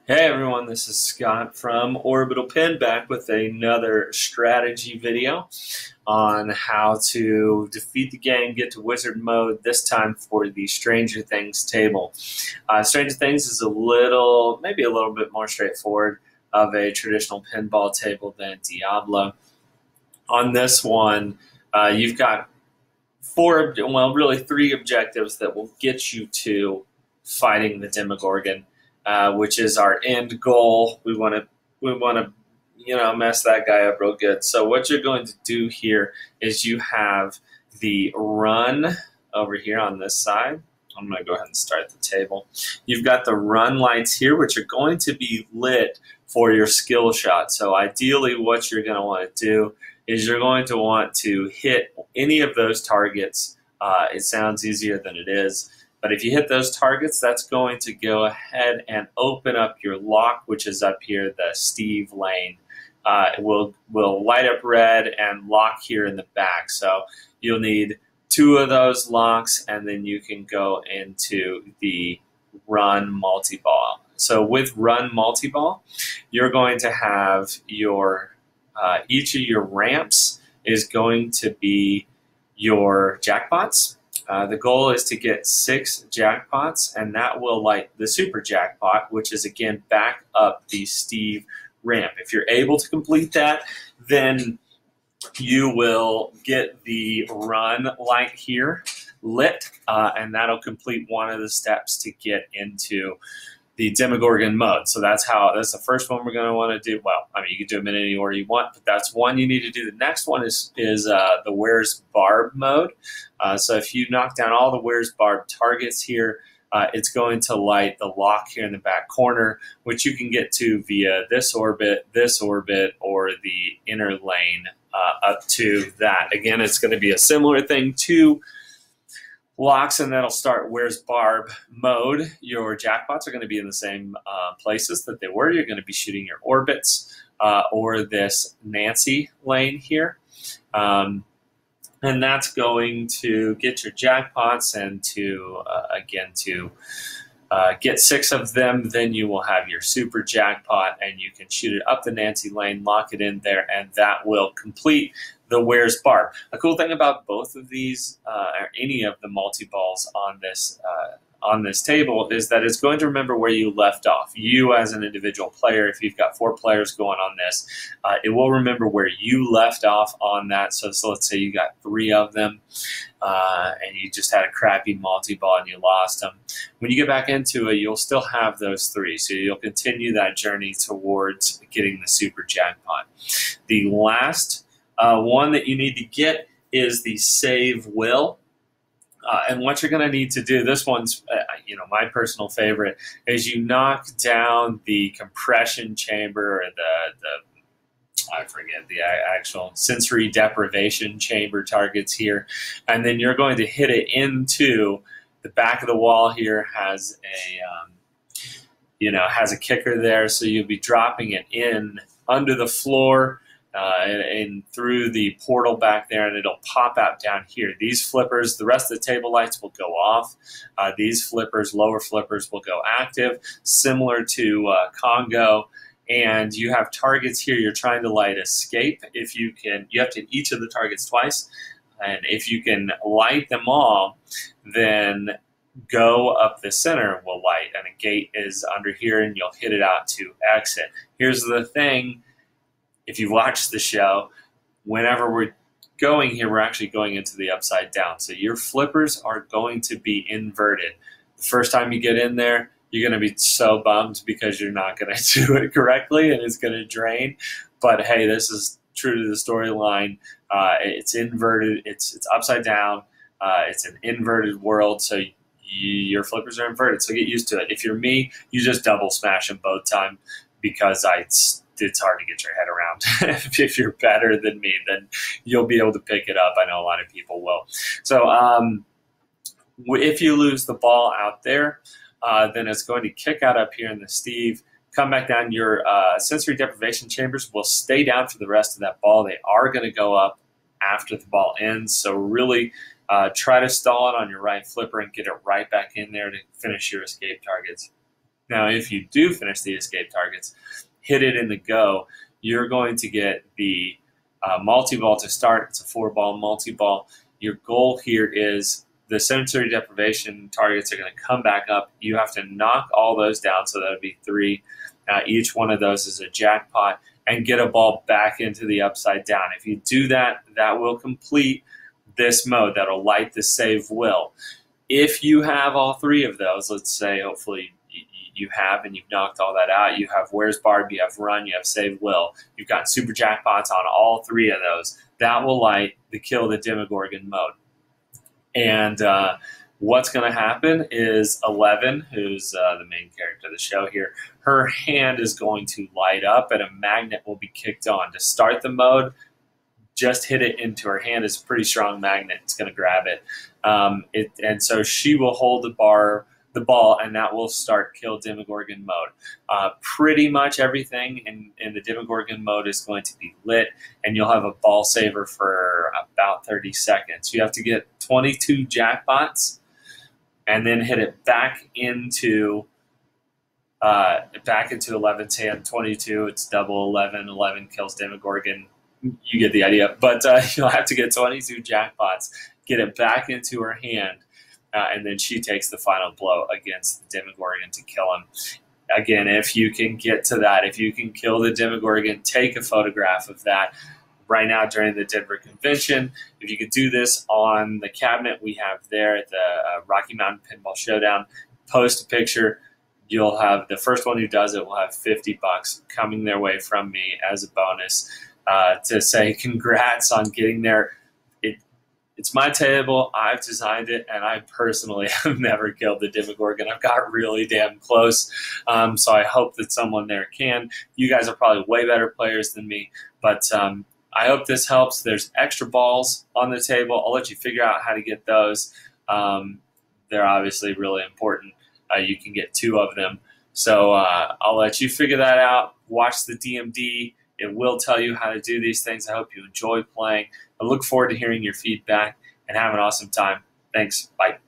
Hey everyone, this is Scott from Orbital Pin back with another strategy video on how to defeat the game, get to wizard mode, this time for the Stranger Things table. Stranger Things is maybe a little bit more straightforward of a traditional pinball table than Diablo. On this one, you've got really three objectives that will get you to fighting the Demogorgon. Which is our end goal. We want to mess that guy up real good. So what you're going to do here is you have the run over here on this side. I'm going to go ahead and start the table. You've got the run lights here, which are going to be lit for your skill shot. So ideally what you're going to want to do is you're going to want to hit any of those targets. It sounds easier than it is. But if you hit those targets, that's going to go ahead and open up your lock, which is up here, the Steve lane. It will light up red and lock here in the back. So you'll need two of those locks, and then you can go into the run multi-ball. So with run multi-ball, you're going to have your each of your ramps is going to be your jackpots. The goal is to get 6 jackpots, and that will light the super jackpot, which is, again, back up the Steve ramp. If you're able to complete that, then you will get the run light here lit, and that'll complete one of the steps to get into the Demogorgon mode. So that's the first one we're going to want to do. Well, I mean, you can do them in any order you want, but that's one you need to do. The next one is the Where's Barb mode. So if you knock down all the Where's Barb targets here, it's going to light the lock here in the back corner, which you can get to via this orbit, or the inner lane up to that. Again, it's going to be a similar thing to locks, and that'll start Where's Barb mode. Your jackpots are going to be in the same places that they were. You're going to be shooting your orbits or this Nancy lane here. And that's going to get your jackpots, and to get 6 of them, then you will have your super jackpot, and you can shoot it up the Nancy lane, lock it in there, and that will complete the Where's Barb. A cool thing about both of these, or any of the multi-balls on this table, is that it's going to remember where you left off. You as an individual player, if you've got 4 players going on this, it will remember where you left off on that. So let's say you got 3 of them, and you just had a crappy multi-ball and you lost them. When you get back into it, you'll still have those 3. So you'll continue that journey towards getting the super jackpot. The last one that you need to get is the Save Will. And what you're going to need to do, this one's my personal favorite, is you knock down the compression chamber, or I forget the actual sensory deprivation chamber targets here, and then you're going to hit it into the back of the wall here. Has a kicker there, so you'll be dropping it in under the floor. And through the portal back there, and it'll pop out down here. These flippers, the rest of the table lights will go off. These flippers, lower flippers, will go active, similar to Congo. And you have targets here. You're trying to light escape. If you can, you have to hit each of the targets twice. And if you can light them all, then go up the center will light. And a gate is under here, and you'll hit it out to exit. Here's the thing. If you watch the show, whenever we're going here, we're actually going into the upside down. So your flippers are going to be inverted. The first time you get in there, you're going to be so bummed because you're not going to do it correctly, and it's going to drain. But hey, this is true to the storyline. It's inverted. It's upside down. It's an inverted world, so your flippers are inverted. So get used to it. If you're me, you just double smash them both times, because it's hard to get your head around. If you're better than me, then you'll be able to pick it up. I know a lot of people will. So if you lose the ball out there, then it's going to kick out up here in the Steve, come back down. Your sensory deprivation chambers will stay down for the rest of that ball. They are going to go up after the ball ends. So really try to stall it on your right flipper and get it right back in there to finish your escape targets. Now, if you do finish the escape targets, hit it in the go, you're going to get the multi-ball to start. It's a 4-ball multi-ball. Your goal here is the sensory deprivation targets are going to come back up. You have to knock all those down, so that would be 3. Each one of those is a jackpot, and get a ball back into the upside down. If you do that, that will complete this mode. That'll light the save will. If you have all 3 of those, let's say hopefully you have and you've knocked all that out, you have Where's Barb, you have Run, you have Save Will, you've got super jackpots on all 3 of those, that will light the Kill the Demogorgon mode. And what's going to happen is 11, who's the main character of the show here, her hand is going to light up and a magnet will be kicked on. To start the mode, just hit it into her hand. It's a pretty strong magnet. It's going to grab it. And so she will hold the ball, and that will start Kill Demogorgon mode. Pretty much everything in the Demogorgon mode is going to be lit, and you'll have a ball saver for about 30 seconds. You have to get 22 jackpots, and then hit it back into 11's hand. 22, it's double 11. 11 kills Demogorgon. You get the idea. But you'll have to get 22 jackpots, get it back into her hand, and then she takes the final blow against the Demogorgon to kill him. Again, if you can get to that, if you can kill the Demogorgon, take a photograph of that right now during the Denver convention. If you could do this on the cabinet we have there at the Rocky Mountain Pinball Showdown, post a picture. You'll have the first one who does it will have $50 coming their way from me as a bonus to say congrats on getting there. It's my table. I've designed it, and I personally have never killed the Demogorgon. I've got really damn close, so I hope that someone there can. You guys are probably way better players than me, but I hope this helps. There's extra balls on the table. I'll let you figure out how to get those. They're obviously really important. You can get 2 of them. So I'll let you figure that out. Watch the DMD. It will tell you how to do these things. I hope you enjoy playing. I look forward to hearing your feedback, and have an awesome time. Thanks. Bye.